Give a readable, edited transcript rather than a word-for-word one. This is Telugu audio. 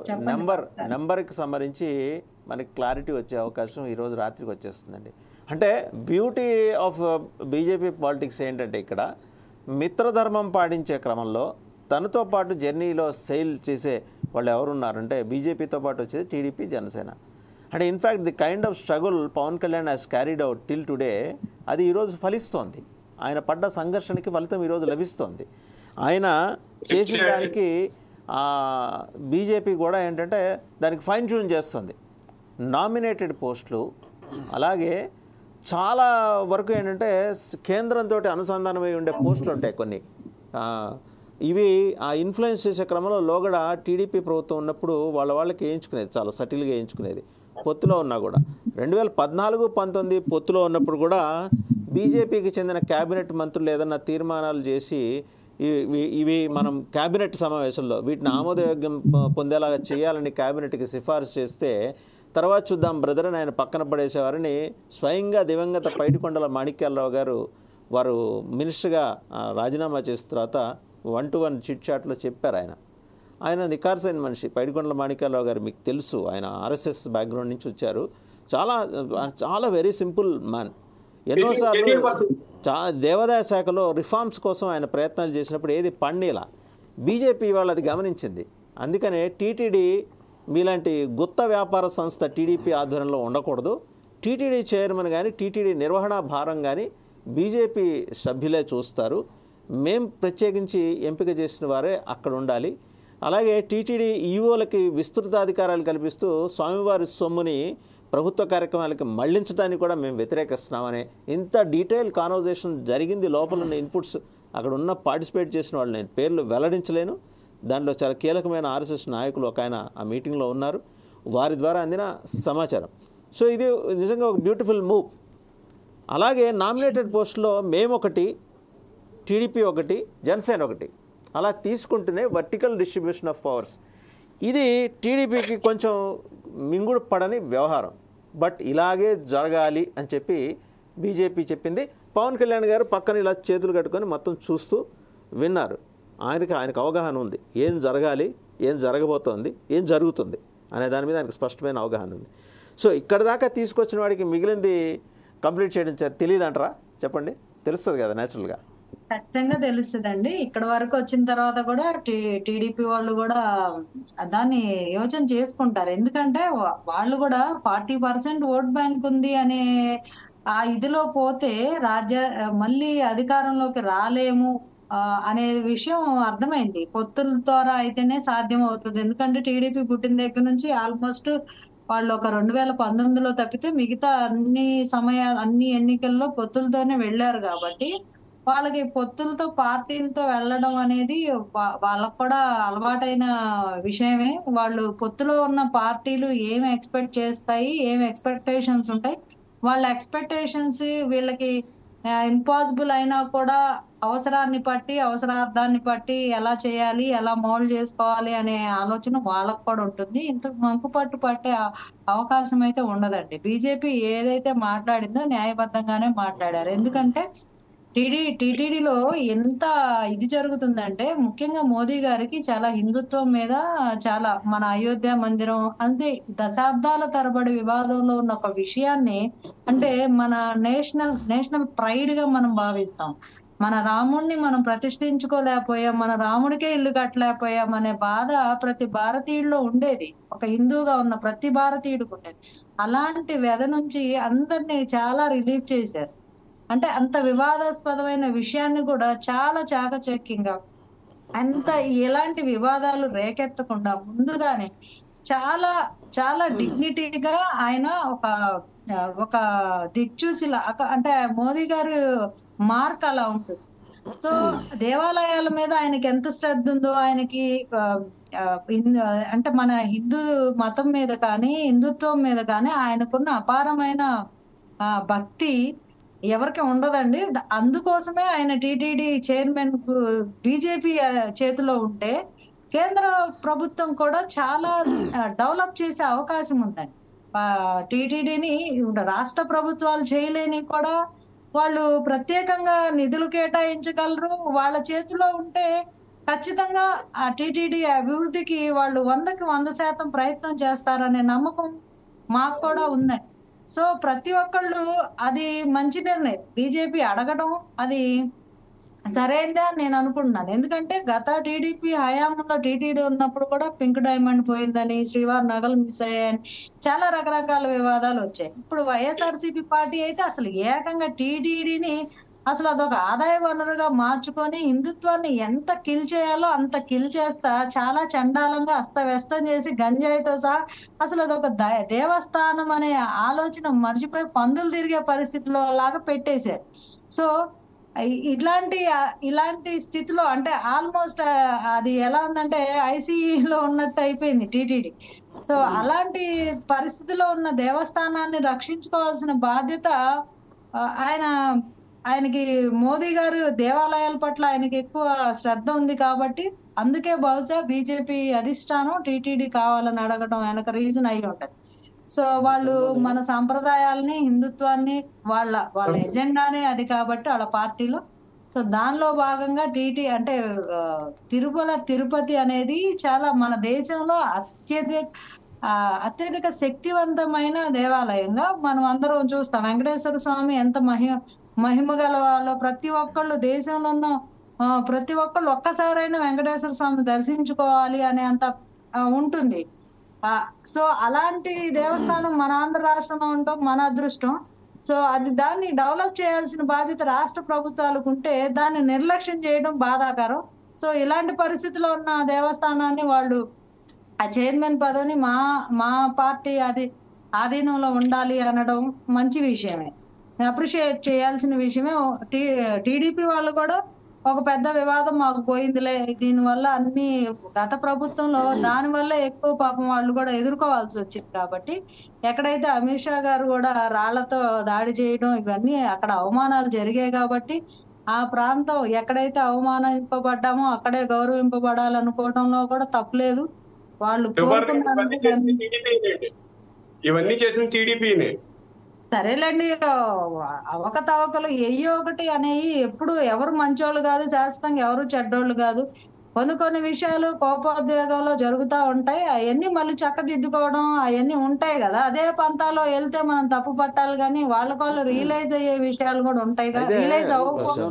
చెప్పండి నెంబర్ డాక్టర్. నెంబర్కి సంబంధించి మనకి క్లారిటీ వచ్చే అవకాశం ఈరోజు రాత్రికి వచ్చేస్తుందండి. అంటే బ్యూటీ ఆఫ్ బీజేపీ పాలిటిక్స్ ఏంటంటే ఇక్కడ మిత్రధర్మం పాటించే క్రమంలో తనతో పాటు జర్నీలో సెయిల్ చేసే వాళ్ళు ఎవరున్నారంటే బీజేపీతో పాటు వచ్చేది టీడీపీ, జనసేన. అంటే in fact the kind of struggle Pawan Kalyan has carried out till today, అది ఈరోజు ఫలిస్తోంది. ఆయన పడ్డ సంఘర్షణకి ఫలితం ఈరోజు లభిస్తోంది. ఆయన చేసిన దానికి బీజేపీ కూడా ఏంటంటే దానికి ఫైన్ ట్యూన్ చేస్తుంది. నామినేటెడ్ పోస్టులు, అలాగే చాలా వరకు ఏంటంటే కేంద్రంతో అనుసంధానమై ఉండే పోస్టులు ఉంటాయి కొన్ని. ఇవి ఆ ఇన్ఫ్లుయెన్స్ చేసే క్రమంలో లోగడ టీడీపీ ప్రభుత్వం ఉన్నప్పుడు వాళ్ళకి వేయించుకునేది, చాలా సటిల్గా వేయించుకునేది పొత్తులో ఉన్నా కూడా. 2014-19 పొత్తులో ఉన్నప్పుడు కూడా బీజేపీకి చెందిన క్యాబినెట్ మంత్రులు ఏదన్నా తీర్మానాలు చేసి ఇవి మనం క్యాబినెట్ సమావేశంలో వీటిని ఆమోదయోగ్యం పొందేలాగా చేయాలని క్యాబినెట్కి సిఫార్సు చేస్తే తర్వాత చూద్దాం బ్రదర్ అని ఆయన పక్కన పడేసేవారని స్వయంగా దివంగత పైడికొండల మాణిక్యాలరావు గారు వారు మినిస్టర్గా రాజీనామా చేసిన తర్వాత 1-to-1 చిట్ చాట్లో చెప్పారు. ఆయన నికార్సైన మనిషి పైడికొండల మాణిక్యాలరావు గారు, మీకు తెలుసు, ఆయన ఆర్ఎస్ఎస్ బ్యాక్గ్రౌండ్ నుంచి వచ్చారు. చాలా చాలా వెరీ సింపుల్ మ్యాన్. ఎన్నోసార్లు దేవాదాయ శాఖలో రిఫార్మ్స్ కోసం ఆయన ప్రయత్నాలు చేసినప్పుడు ఏది పండేలా బీజేపీ వాళ్ళు అది గమనించింది. అందుకనే టీటీడీ మీలాంటి గుత్త వ్యాపార సంస్థ టీడీపీ ఆధ్వర్యంలో ఉండకూడదు, టీటీడీ చైర్మన్ కానీ టీటీడీ నిర్వహణ భారం కానీ బీజేపీ సభ్యులే చూస్తారు, మేం ప్రత్యేకించి ఎంపిక చేసిన వారే అక్కడ ఉండాలి. అలాగే టీటీడీ ఈఓలకి విస్తృతాధికారాలు కల్పిస్తూ స్వామివారి సొమ్ముని ప్రభుత్వ కార్యక్రమాలకి మళ్లించడానికి కూడా మేము వ్యతిరేకిస్తున్నామని ఇంత డీటెయిల్ కాన్వర్జేషన్ జరిగింది. లోపల ఉన్న ఇన్పుట్స్ అక్కడ ఉన్న పార్టిసిపేట్ చేసిన వాళ్ళు నేను పేర్లు వెల్లడించలేను. దాంట్లో చాలా కీలకమైన ఆర్ఎస్ఎస్ నాయకులు ఒక ఆయన ఆ మీటింగ్లో ఉన్నారు, వారి ద్వారా అందిన సమాచారం. సో ఇది నిజంగా ఒక బ్యూటిఫుల్ మూవ్. అలాగే నామినేటెడ్ పోస్టులో మేము ఒకటి, టీడీపీ ఒకటి, జనసేన ఒకటి, అలా తీసుకుంటూనే వర్టికల్ డిస్ట్రిబ్యూషన్ ఆఫ్ పవర్స్. ఇది టీడీపీకి కొంచెం మింగుడు పడని వ్యవహారం. బట్ ఇలాగే జరగాలి అని చెప్పి బీజేపీ చెప్పింది. పవన్ కళ్యాణ్ గారు పక్కన ఇలా చేతులు కట్టుకొని మొత్తం చూస్తూ విన్నారు. ఆయనకు అవగాహన ఉంది, ఏం జరగాలి, ఏం జరగబోతోంది, ఏం జరుగుతుంది అనే దాని మీద ఆయనకు స్పష్టమైన అవగాహన ఉంది. సో ఇక్కడ దాకా తీసుకొచ్చిన వాడికి మిగిలింది కంప్లీట్ చేయడం తెలియదు అంటారా? చెప్పండి, తెలుస్తుంది కదా న్యాచురల్గా. ఖచ్చితంగా తెలుస్తుందండి. ఇక్కడ వరకు వచ్చిన తర్వాత కూడా టీడీపీ వాళ్ళు కూడా దాన్ని యోచన చేసుకుంటారు. ఎందుకంటే వాళ్ళు కూడా 40% ఓట్ బ్యాంక్ ఉంది అనే ఆ ఇదిలో పోతే మళ్ళీ అధికారంలోకి రాలేము అనే విషయం అర్థమైంది. పొత్తుల ద్వారా అయితేనే సాధ్యం అవుతుంది. ఎందుకంటే టీడీపీ పుట్టిన దగ్గర నుంచి ఆల్మోస్ట్ వాళ్ళు ఒక 2019లో తప్పితే మిగతా అన్ని ఎన్నికల్లో పొత్తులతోనే వెళ్ళారు. కాబట్టి వాళ్ళకి పొత్తులతో పార్టీలతో వెళ్ళడం అనేది వాళ్ళకు కూడా అలవాటైన విషయమే. వాళ్ళు పొత్తులో ఉన్న పార్టీలు ఏమి ఎక్స్పెక్ట్ చేస్తాయి, ఏమి ఎక్స్పెక్టేషన్స్ ఉంటాయి, వాళ్ళ ఎక్స్పెక్టేషన్స్ వీళ్ళకి ఇంపాసిబుల్ అయినా కూడా అవసరార్థాన్ని బట్టి ఎలా చేయాలి, ఎలా మోల్డ్ చేసుకోవాలి అనే ఆలోచన వాళ్ళకు కూడా ఉంటుంది. ఇంత మంకుపట్టు పట్టే అవకాశం అయితే ఉండదండి. బీజేపీ ఏదైతే మాట్లాడిందో న్యాయబద్ధంగానే మాట్లాడారు. ఎందుకంటే టీటీడీలో ఎంత ఇది జరుగుతుందంటే ముఖ్యంగా మోదీ గారికి చాలా హిందుత్వం మీద చాలా మన అయోధ్య మందిరం అంతే దశాబ్దాల తరబడి వివాదంలో ఉన్న ఒక విషయాన్ని అంటే మన నేషనల్ ప్రైడ్ గా మనం భావిస్తాం. మన రాముడిని మనం ప్రతిష్ఠించుకోలేకపోయాం, మన రాముడికే ఇల్లు కట్టలేకపోయాం అనే బాధ ప్రతి భారతీయుల్లో ఉండేది. ఒక హిందువుగా ఉన్న ప్రతి భారతీయుడికి ఉండేది. అలాంటి వ్యధ నుంచి అందరినీ చాలా రిలీఫ్ చేశారు. అంటే అంత వివాదాస్పదమైన విషయాన్ని కూడా చాలా చాకచక్యంగా ఎలాంటి వివాదాలు రేకెత్తకుండా ముందుగానే చాలా చాలా డిగ్నిటీగా ఆయన ఒక దిక్చూసిలా అంటే మోదీ గారు మార్క్ అలా ఉంటుంది. సో దేవాలయాల మీద ఆయనకి ఎంత శ్రద్ధ ఉందో, ఆయనకి అంటే మన హిందూ మతం మీద కానీ హిందుత్వం మీద కానీ ఆయనకున్న అపారమైన భక్తి ఎవరికి ఉండదండి. అందుకోసమే ఆయన టీటీడీ చైర్మన్ కు బీజేపీ చేతిలో ఉంటే కేంద్ర ప్రభుత్వం కూడా చాలా డెవలప్ చేసే అవకాశం ఉందండి. టీటీడీని రాష్ట్ర ప్రభుత్వాలు చేయలేని కూడా వాళ్ళు ప్రత్యేకంగా నిధులు కేటాయించగలరు. వాళ్ళ చేతిలో ఉంటే ఖచ్చితంగా ఆ టీటీడీ అభివృద్ధికి వాళ్ళు 100కి 100% ప్రయత్నం చేస్తారనే నమ్మకం మాకు కూడా ఉందండి. సో ప్రతి ఒక్కళ్ళు అది మంచి నిర్ణయం. బీజేపీ అడగడం అది సరైందే అని నేను అనుకుంటున్నాను. ఎందుకంటే గత టీడీపీ హయాంలో టీటీడీ ఉన్నప్పుడు కూడా పింక్ డైమండ్ పోయిందని, శ్రీవారి నగలు మిస్ అయ్యాయని చాలా రకరకాల వివాదాలు వచ్చాయి. ఇప్పుడు వైఎస్ఆర్సీపీ పార్టీ అయితే అసలు ఏకంగా టీటీడీని అసలు అదొక ఆదాయ వనరుగా మార్చుకొని హిందుత్వాన్ని ఎంత కిల్ చేయాలో అంత కిల్ చేస్తా చాలా చండాలంగా అస్తవ్యస్తం చేసి గంజాయితో సహా అసలు అదొక దేవస్థానం అనే ఆలోచన మర్చిపోయి పందులు తిరిగే పరిస్థితిలో లాగా పెట్టేశారు. సో ఇలాంటి స్థితిలో అంటే ఆల్మోస్ట్ అది ఎలా ఉందంటే ఐసీయూలో ఉన్నట్టు అయిపోయింది టీటీడీ. సో అలాంటి పరిస్థితిలో ఉన్న దేవస్థానాన్ని రక్షించుకోవాల్సిన బాధ్యత ఆ, ఆయన ఆయనకి మోదీ గారు దేవాలయాల పట్ల ఆయనకి ఎక్కువ శ్రద్ధ ఉంది కాబట్టి అందుకే బహుశా బీజేపీ అధిష్టానం టీటీడీ కావాలని అడగడం వెనక రీజన్ అయి ఉంటది. సో వాళ్ళు మన సాంప్రదాయాల్ని హిందుత్వాన్ని వాళ్ళ ఎజెండానే అది కాబట్టి వాళ్ళ పార్టీలో సో దానిలో భాగంగా అంటే ఆ, తిరుపతి అనేది చాలా మన దేశంలో అత్యధిక శక్తివంతమైన దేవాలయంగా మనం అందరం చూస్తాం. వెంకటేశ్వర స్వామి ఎంత మహిమ గల వాళ్ళు. ప్రతి ఒక్కళ్ళు దేశంలో ఉన్న ప్రతి ఒక్కళ్ళు ఒక్కసారైనా వెంకటేశ్వర స్వామి దర్శించుకోవాలి అనే అంత ఉంటుంది. సో అలాంటి దేవస్థానం మన ఆంధ్ర రాష్ట్రంలో ఉండటం మన అదృష్టం. సో దాన్ని డెవలప్ చేయాల్సిన బాధ్యత రాష్ట్ర ప్రభుత్వాలకు ఉంటే దాన్ని నిర్లక్ష్యం చేయడం బాధాకరం. సో ఇలాంటి పరిస్థితిలో ఉన్న దేవస్థానాన్ని వాళ్ళు ఆ చైర్మన్ పదవిని మా పార్టీ ఆధీనంలో ఉండాలి అనడం మంచి విషయమే, అప్రిషియేట్ చేయాల్సిన విషయమే. టీడీపీ వాళ్ళు కూడా ఒక పెద్ద వివాదం మాకు పోయిందిలే, దీనివల్ల అన్ని గత ప్రభుత్వంలో దానివల్ల ఎక్కువ పాపం వాళ్ళు కూడా ఎదుర్కోవాల్సి వచ్చింది. కాబట్టి ఎక్కడైతే అమిత్ షా గారు కూడా రాళ్లతో దాడి చేయడం ఇవన్నీ అక్కడ అవమానాలు జరిగాయి కాబట్టి ఆ ప్రాంతం ఎక్కడైతే అవమానింపబడ్డామో అక్కడే గౌరవింపబడాలనుకోవడంలో కూడా తప్పులేదు. వాళ్ళు ఇవన్నీ చేసిన టీడీపీనే. సరేలేండి, అవకతవకలు ఎయ్యో ఒకటి అనేవి ఎప్పుడు ఎవరు మంచోళ్ళు కాదు, శాశ్వతంగా ఎవరు చెడ్డోళ్ళు కాదు. కొన్ని విషయాలు కోపోద్వేగంలో జరుగుతూ ఉంటాయి. అవన్నీ మళ్ళీ చక్కదిద్దుకోవడం అవన్నీ ఉంటాయి కదా. అదే పంతాలో వెళ్తే మనం తప్పు పట్టాలి కానీ వాళ్ళ రియలైజ్ అయ్యే విషయాలు కూడా ఉంటాయి కదా. రియలైజ్ అవ్వకపోతే